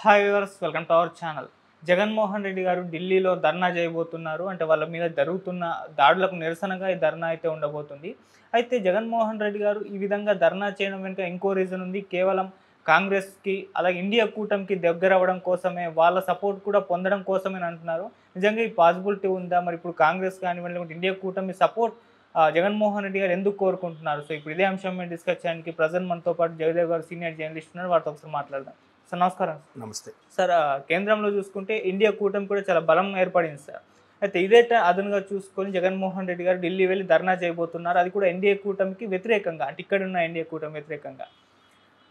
Hi viewers, welcome to our channel. Jaganmohan Reddy గారు ఢిల్లీలో ధర్నా చేయబోతున్నారు. అంటే వాళ్ళ మీద జరుగుతున్న దాడులకు నిరసనగా ఈ ధర్నా అయితే ఉండబోతుంది. అయితే జగన్మోహన్ రెడ్డి గారు ఈ విధంగా ధర్నా చేయడం వెనుక ఇంకో రీజన్ ఉంది. కేవలం కాంగ్రెస్కి అలాగే ఇండియా కూటమికి దగ్గర అవ్వడం కోసమే, వాళ్ళ సపోర్ట్ కూడా పొందడం కోసమే అంటున్నారు. నిజంగా ఈ పాసిబిలిటీ ఉందా? మరి ఇప్పుడు కాంగ్రెస్ కానివ్వండి, లేకుంటే ఇండియా కూటమి సపోర్ట్ జగన్మోహన్ రెడ్డి గారు ఎందుకు కోరుకుంటున్నారు? సో ఇప్పుడు ఇదే అంశం మీద డిస్కస్ చేయడానికి ప్రజెంట్ మనతో పాటు జగదేవ్ గారు సీనియర్ జర్నలిస్ట్ ఉన్నారు. వారితో ఒకసారి మాట్లాడదాం. సార్ నమస్కారం. నమస్తే సార్, కేంద్రంలో చూసుకుంటే ఇండియా కూటమి కూడా చాలా బలం ఏర్పడింది సార్. అయితే ఇదే అదనుగా చూసుకొని జగన్మోహన్ రెడ్డి గారు ఢిల్లీ వెళ్ళి ధర్నా చేయబోతున్నారు. అది కూడా ఎన్డీఏ కూటమికి వ్యతిరేకంగా, అంటే ఇక్కడ ఉన్న ఎన్డీఏ కూటమి వ్యతిరేకంగా.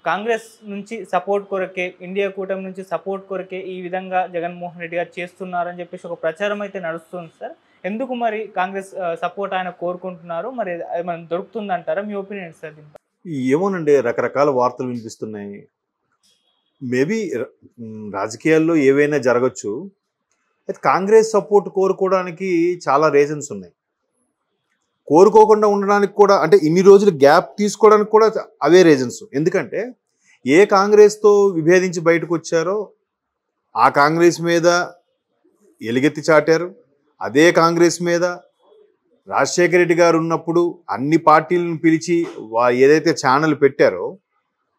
కాంగ్రెస్ నుంచి సపోర్ట్ కొరకే, ఇండియా కూటమి నుంచి సపోర్ట్ కొరకే ఈ విధంగా జగన్మోహన్ రెడ్డి గారు చేస్తున్నారని చెప్పేసి ఒక ప్రచారం అయితే నడుస్తుంది సార్. ఎందుకు మరి కాంగ్రెస్ సపోర్ట్ ఆయన కోరుకుంటున్నారు? మరి అది మనం దొరుకుతుందంటారా? మీ ఒపీనియన్ సార్ దీంట్లో? ఏమోనండి, రకరకాల వార్తలు వినిపిస్తున్నాయి. మేబీ రాజకీయాల్లో ఏవైనా జరగచ్చు. అయితే కాంగ్రెస్ సపోర్ట్ కోరుకోవడానికి చాలా రీజన్స్ ఉన్నాయి. కోరుకోకుండా ఉండడానికి కూడా, అంటే ఇన్ని రోజులు గ్యాప్ తీసుకోవడానికి కూడా అవే రీజన్స్. ఎందుకంటే ఏ కాంగ్రెస్తో విభేదించి బయటకు వచ్చారో ఆ కాంగ్రెస్ మీద ఎలుగెత్తి చాటారు. అదే కాంగ్రెస్ మీద రాజశేఖర రెడ్డి గారు ఉన్నప్పుడు అన్ని పార్టీలను పిలిచి ఏదైతే ఛానల్ పెట్టారో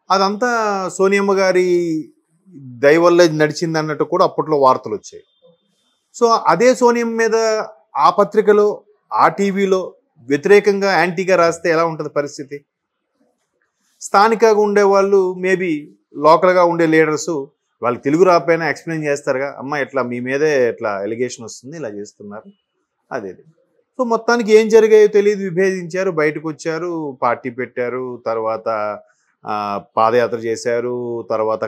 అదంతా సోనియమ్మ గారి దయ వల్ల నడిచింది అన్నట్టు కూడా అప్పట్లో వార్తలు వచ్చాయి. సో అదే సోనియమ్మ మీద ఆ పత్రికలో, ఆ టీవీలో వ్యతిరేకంగా యాంటీగా రాస్తే ఎలా ఉంటుంది పరిస్థితి? స్థానికంగా ఉండేవాళ్ళు, మేబీ లోకల్గా ఉండే లీడర్సు వాళ్ళు తెలుగు రాకపోయినా ఎక్స్ప్లెయిన్ చేస్తారుగా, అమ్మ ఇట్లా మీ మీదే ఇట్లా ఎలిగేషన్ వస్తుంది, ఇలా చేస్తున్నారు అదే. సో మొత్తానికి ఏం జరిగాయో తెలియదు, విభేదించారు, బయటకు వచ్చారు, పార్టీ పెట్టారు, తర్వాత పాదయాత్ర చేశారు, తర్వాత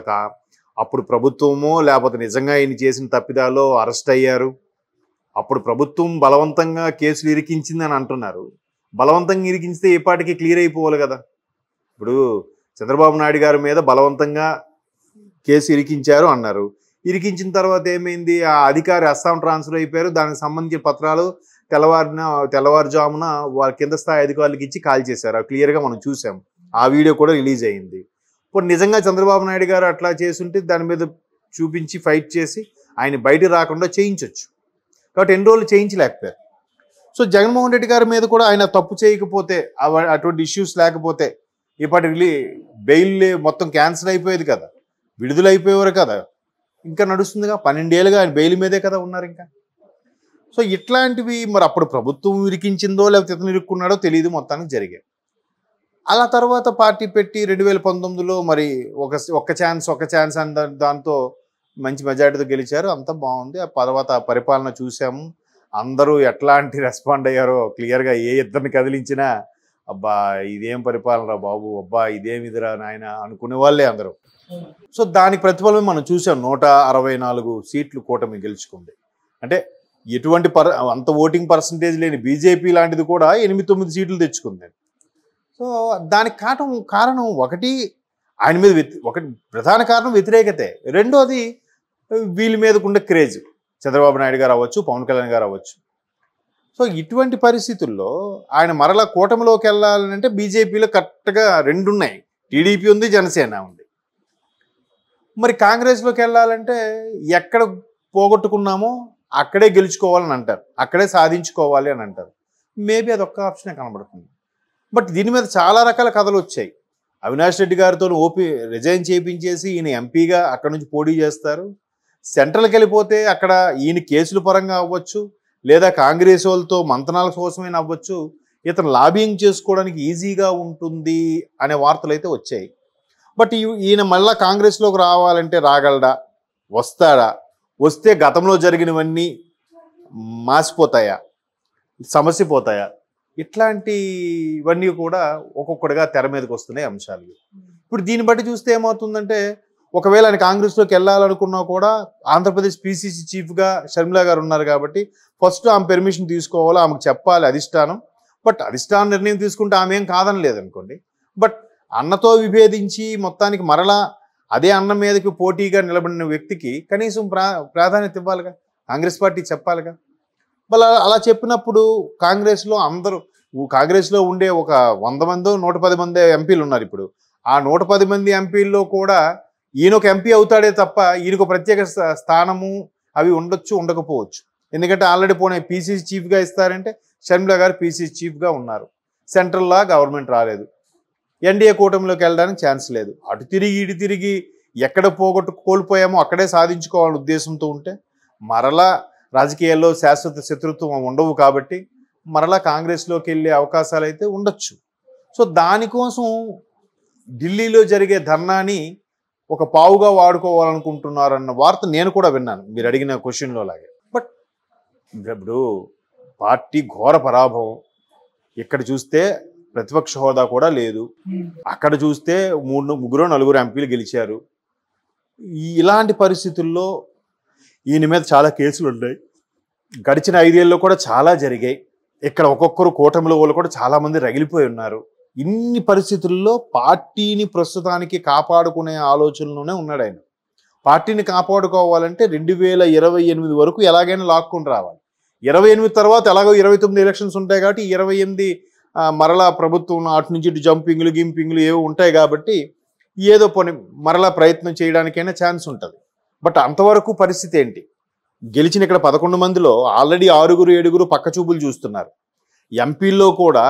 అప్పుడు ప్రభుత్వమో లేకపోతే నిజంగా ఈయన చేసిన తప్పిదాలో అరెస్ట్ అయ్యారు. అప్పుడు ప్రభుత్వం బలవంతంగా కేసులు ఇరికించిందని అంటున్నారు. బలవంతంగా ఇరికించితే ఏ పార్టీకి క్లియర్ అయిపోవాలి కదా. ఇప్పుడు చంద్రబాబు నాయుడు గారి మీద బలవంతంగా కేసు ఇరికించారు అన్నారు. ఇరికించిన తర్వాత ఏమైంది? ఆ అధికారి అస్సాం ట్రాన్స్ఫర్ అయిపోయారు. దానికి సంబంధించిన పత్రాలు తెల్లవారుజామున వారి కింద స్థాయి అధికారులకు ఇచ్చి కాల్ చేశారు. క్లియర్గా మనం చూసాం. ఆ వీడియో కూడా రిలీజ్ అయింది. ఇప్పుడు నిజంగా చంద్రబాబు నాయుడు గారు అట్లా చేసుంటే దాని మీద చూపించి ఫైట్ చేసి ఆయన బయట రాకుండా చేయించవచ్చు. కాబట్టి ఎన్ని రోజులు చేయించలేకపోయారు. సో జగన్మోహన్ రెడ్డి గారి మీద కూడా ఆయన తప్పు చేయకపోతే, అటువంటి ఇష్యూస్ లేకపోతే ఇప్పటి బెయిల్ మొత్తం క్యాన్సిల్ అయిపోయేది కదా, విడుదలైపోయేవారు కదా. ఇంకా నడుస్తుందిగా, 12 ఏళ్ళుగా ఆయన బెయిల్ మీదే కదా ఉన్నారు ఇంకా. సో ఇట్లాంటివి మరి అప్పుడు ప్రభుత్వం ఇరికించిందో లేకపోతే ఇతను ఇరుక్కున్నాడో తెలియదు, మొత్తానికి జరిగాయి. అలా తర్వాత పార్టీ పెట్టి 2019లో మరి ఒక్క ఛాన్స్ అని దాంతో మంచి మెజార్టీతో గెలిచారు. అంతా బాగుంది. ఆ తర్వాత పరిపాలన చూసాము. అందరూ ఎట్లాంటి రెస్పాండ్ అయ్యారో క్లియర్గా. ఏ ఇద్దరిని కదిలించినా అబ్బా ఇదేం పరిపాలన రా బాబు, అబ్బా ఇదేం ఇదిరా నాయన అనుకునే వాళ్ళే అందరూ. సో దానికి ప్రతిఫలం మనం చూసాం. 164 సీట్లు కూటమి గెలుచుకుంది. అంటే ఎటువంటి అంత ఓటింగ్ పర్సంటేజ్ లేని బీజేపీ లాంటిది కూడా 8-9 సీట్లు తెచ్చుకుంది. సో దానికి కారణం ఒకటి ఆయన మీద ఒకటి ప్రధాన కారణం వ్యతిరేకతే. రెండోది వీళ్ళ మీదకుండే క్రేజ్. చంద్రబాబు నాయుడు గారు అవ్వచ్చు, పవన్ కళ్యాణ్ గారు అవ్వచ్చు. సో ఇటువంటి పరిస్థితుల్లో ఆయన మరలా కూటమిలోకి వెళ్ళాలంటే బీజేపీలో కరెక్ట్గా 2 ఉన్నాయి. టీడీపీ ఉంది, జనసేన ఉంది. మరి కాంగ్రెస్లోకి వెళ్ళాలంటే ఎక్కడ పోగొట్టుకున్నామో అక్కడే గెలుచుకోవాలని అంటారు, అక్కడే సాధించుకోవాలి అని అంటారు. మేబీ అదొక్క ఆప్షనే కనబడుతుంది. బట్ దీని మీద చాలా రకాల కథలు వచ్చాయి. అవినాష్ రెడ్డి గారితో రిజైన్ చేయించేసి ఈయన ఎంపీగా అక్కడ నుంచి పోటీ చేస్తారు. సెంట్రల్కి వెళ్ళిపోతే అక్కడ ఈయన కేసుల పరంగా అవ్వచ్చు, లేదా కాంగ్రెస్ వాళ్ళతో మంతనాల కోసమైనా అవ్వచ్చు, ఇతను లాబింగ్ చేసుకోవడానికి ఈజీగా ఉంటుంది అనే వార్తలు అయితే వచ్చాయి. బట్ ఈయన మళ్ళా కాంగ్రెస్లోకి రావాలంటే రాగలడా? వస్తాడా? వస్తే గతంలో జరిగినవన్నీ మాసిపోతాయా, సమస్యపోతాయా? ఇట్లాంటివన్నీ కూడా ఒక్కొక్కటిగా తెర మీదకి వస్తున్నాయి అంశాలు. ఇప్పుడు దీన్ని బట్టి చూస్తే ఏమవుతుందంటే, ఒకవేళ ఆయన కాంగ్రెస్లోకి వెళ్ళాలనుకున్నా కూడా ఆంధ్రప్రదేశ్ పీసీసీ చీఫ్గా షర్మిల గారు ఉన్నారు కాబట్టి ఫస్ట్ ఆమె పెర్మిషన్ తీసుకోవాలి, ఆమెకు చెప్పాలి అధిష్టానం. బట్ అధిష్టానం నిర్ణయం తీసుకుంటే ఆమె ఏం కాదని లేదనుకోండి. బట్ అన్నతో విభేదించి మొత్తానికి మరలా అదే అన్న మీదకి పోటీగా నిలబడిన వ్యక్తికి కనీసం ప్రాధాన్యత ఇవ్వాలిగా, కాంగ్రెస్ పార్టీ చెప్పాలిగా. మళ్ళీ అలా చెప్పినప్పుడు కాంగ్రెస్లో ఉండే ఒక 100 మందో 110 మంది ఎంపీలు ఉన్నారు. ఇప్పుడు ఆ 110 మంది ఎంపీల్లో కూడా ఈయన ఒక ఎంపీ అవుతాడే తప్ప ఈయనకు ప్రత్యేక స్థానము అవి ఉండొచ్చు, ఉండకపోవచ్చు. ఎందుకంటే ఆల్రెడీ పోనీ పీసీసీ చీఫ్గా ఇస్తారంటే షర్మిల గారు పీసీసీ చీఫ్గా ఉన్నారు. సెంట్రల్లా గవర్నమెంట్ రాలేదు. ఎన్డీఏ కూటమిలోకి వెళ్ళడానికి ఛాన్స్ లేదు. అటు తిరిగి ఇటు తిరిగి ఎక్కడ కోల్పోయామో అక్కడే సాధించుకోవాలనే ఉద్దేశంతో ఉంటే మరలా రాజకీయాల్లో శాశ్వత శత్రుత్వం ఉండవు కాబట్టి మరలా కాంగ్రెస్లోకి వెళ్ళే అవకాశాలు అయితే ఉండొచ్చు. సో దానికోసం ఢిల్లీలో జరిగే ధర్నాని ఒక పావుగా వాడుకోవాలనుకుంటున్నారన్న వార్త నేను కూడా విన్నాను మీరు అడిగిన క్వశ్చన్లో లాగే. బట్ ఇప్పుడు పార్టీ ఘోర పరాభవం. ఇక్కడ చూస్తే ప్రతిపక్ష హోదా కూడా లేదు. అక్కడ చూస్తే ముగ్గురు నలుగురు ఎంపీలు గెలిచారు. ఇలాంటి పరిస్థితుల్లో ఈయన మీద చాలా కేసులు ఉన్నాయి. గడిచిన 5 ఏళ్ళలో కూడా చాలా జరిగాయి. ఇక్కడ ఒక్కొక్కరు కూటమిలో వాళ్ళు కూడా చాలామంది రగిలిపోయి ఉన్నారు. ఇన్ని పరిస్థితుల్లో పార్టీని ప్రస్తుతానికి కాపాడుకునే ఆలోచనలోనే ఉన్నాడు ఆయన. పార్టీని కాపాడుకోవాలంటే 2028 వరకు ఎలాగైనా లాక్కొని రావాలి. 28 తర్వాత ఎలాగో 29 ఎలక్షన్స్ ఉంటాయి కాబట్టి 28 మరలా ప్రభుత్వం అటు నుంచి ఇటు జంపింగ్లు గింపింగ్లు ఏవో ఉంటాయి కాబట్టి ఏదో పని మరలా ప్రయత్నం చేయడానికైనా ఛాన్స్ ఉంటుంది. బట్ అంతవరకు పరిస్థితి ఏంటి? గెలిచిన ఇక్కడ 11 మందిలో ఆల్రెడీ 6-7 పక్క చూపులు చూస్తున్నారు. ఎంపీల్లో కూడా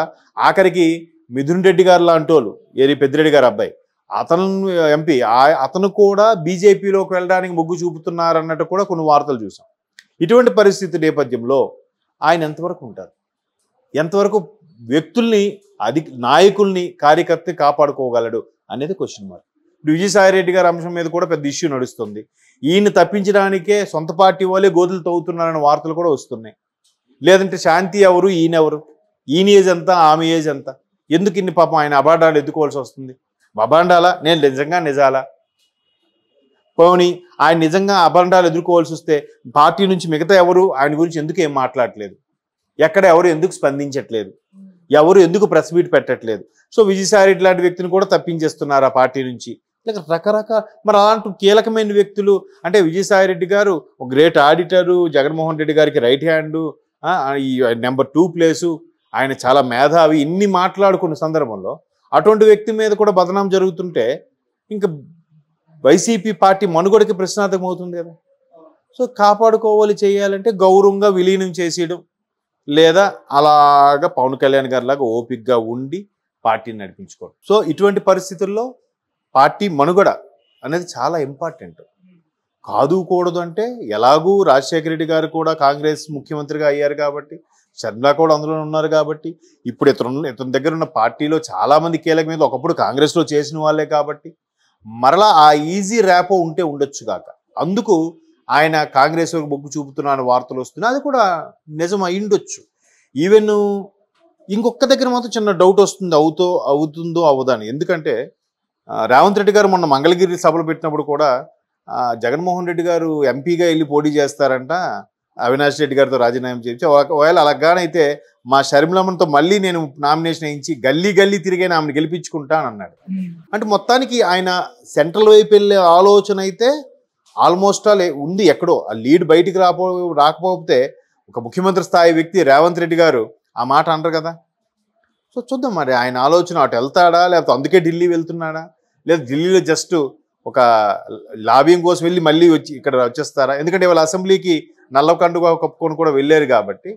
ఆఖరికి మిథున్ రెడ్డి గారు లాంటి వాళ్ళు, ఏరి పెద్దిరెడ్డి గారు అబ్బాయి, అతను ఎంపీ, అతను కూడా బీజేపీలోకి వెళ్ళడానికి మొగ్గు చూపుతున్నారన్నట్టు కూడా కొన్ని వార్తలు చూసాం. ఇటువంటి పరిస్థితి నేపథ్యంలో ఆయన ఎంతవరకు ఉంటారు? ఎంతవరకు వ్యక్తుల్ని నాయకుల్ని కార్యకర్తని కాపాడుకోగలడు అనేది క్వశ్చన్ మార్క్. విజయసాయి రెడ్డి గారి అంశం మీద కూడా పెద్ద ఇష్యూ నడుస్తుంది. ఈయన తప్పించడానికే సొంత పార్టీ వాళ్ళే గోతులు తవ్వుతున్నారనే వార్తలు కూడా వస్తున్నాయి. లేదంటే శాంతి ఎవరు, ఈయన ఎవరు, ఈయన ఏజ్ ఎంత, ఆమె ఏజ్ ఎంత, ఎందుకు ఇన్ని పాపం ఆయన అబాండాలు ఎత్తుకోవాల్సి వస్తుంది? అబాండాలా? నేను నిజాలా? పోనీ ఆయన నిజంగా అబాండాలు ఎదుర్కోవాల్సి వస్తే పార్టీ నుంచి మిగతా ఎవరు ఆయన గురించి ఎందుకు ఏం మాట్లాడట్లేదు? ఎక్కడ ఎవరు ఎందుకు స్పందించట్లేదు? ఎవరు ఎందుకు ప్రెస్ మీట్ పెట్టట్లేదు? సో విజయసాయి రెడ్డి లాంటి వ్యక్తిని కూడా తప్పించేస్తున్నారు ఆ పార్టీ నుంచి. రకరకాల మరి అలాంటి కీలకమైన వ్యక్తులు అంటే విజయసాయి రెడ్డి గారు ఒక గ్రేట్ ఆడిటరు, జగన్మోహన్ రెడ్డి గారికి రైట్ హ్యాండు, ఈ నెంబర్ 2 ప్లేసు, ఆయన చాలా మేధావి, ఇన్ని మాట్లాడుకున్న సందర్భంలో అటువంటి వ్యక్తి మీద కూడా బదనాం జరుగుతుంటే ఇంకా వైసీపీ పార్టీ మనుగడకి ప్రశ్నార్థకం అవుతుంది కదా. సో కాపాడుకోవాలి, చేయాలంటే గౌరవంగా విలీనం చేసేయడం, లేదా అలాగా పవన్ కళ్యాణ్ గారి లాగా ఓపికగా ఉండి పార్టీని నడిపించుకోవడం. సో ఇటువంటి పరిస్థితుల్లో పార్టీ మనుగడ అనేది చాలా ఇంపార్టెంట్. కాదుకూడదు అంటే ఎలాగూ రాజశేఖర రెడ్డి గారు కూడా కాంగ్రెస్ ముఖ్యమంత్రిగా అయ్యారు కాబట్టి, షర్మిల కూడా అందులో ఉన్నారు కాబట్టి, ఇప్పుడు ఇతని దగ్గర ఉన్న పార్టీలో చాలామంది కీలక మీద ఒకప్పుడు కాంగ్రెస్లో చేసిన వాళ్ళే కాబట్టి మరలా ఆ ఈజీ ర్యాపో ఉంటే ఉండొచ్చు కాక అందుకు ఆయన కాంగ్రెస్ మొగ్గు చూపుతున్న వార్తలు వస్తున్నాయి. అది కూడా నిజం అయ్యుండొచ్చు. ఈవెన్ ఇంకొక దగ్గర మాత్రం చిన్న డౌట్ వస్తుంది, అవుతుందో అవదని. ఎందుకంటే రేవంత్ రెడ్డి గారు మొన్న మంగళగిరి సభలు పెట్టినప్పుడు కూడా జగన్మోహన్ రెడ్డి గారు ఎంపీగా వెళ్ళి పోటీ చేస్తారంట, అవినాష్ రెడ్డి గారితో రాజీనామా చేయించి, ఒకవేళ అలాగానైతే మా షర్మిలమ్మతో మళ్ళీ నేను నామినేషన్ వేయించి గల్లీ తిరిగైనా ఆమెను గెలిపించుకుంటాను అన్నాడు. అంటే మొత్తానికి ఆయన సెంట్రల్ వైపు వెళ్ళే ఆలోచన అయితే ఆల్మోస్ట్ ఆల్ ఉంది. ఎక్కడో ఆ లీడ్ బయటికి రాకపోతే ఒక ముఖ్యమంత్రి స్థాయి వ్యక్తి రేవంత్ రెడ్డి గారు ఆ మాట అంటారు కదా. సో చూద్దాం మరి ఆయన ఆలోచన అటు వెళ్తాడా, లేకపోతే అందుకే ఢిల్లీ వెళ్తున్నాడా, లేదా ఢిల్లీలో జస్ట్ ఒక లాబింగ్ కోసం వెళ్ళి మళ్ళీ ఇక్కడ వచ్చేస్తారా? ఎందుకంటే వాళ్ళ అసెంబ్లీకి నల్ల కండుగా కప్పుకొని కూడా వెళ్ళారు కాబట్టి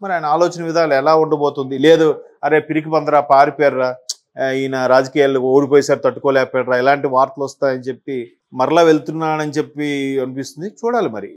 మరి ఆయన ఆలోచన విధాలు ఎలా ఉండబోతుంది? లేదు అరే పిరికి పందరా, పారిపోయారా, ఈయన రాజకీయాల్లో ఓడిపోయేసారి తట్టుకోలేకపోయారా, ఇలాంటి వార్తలు వస్తాయని చెప్పి మరలా వెళ్తున్నానని చెప్పి అనిపిస్తుంది. చూడాలి మరి.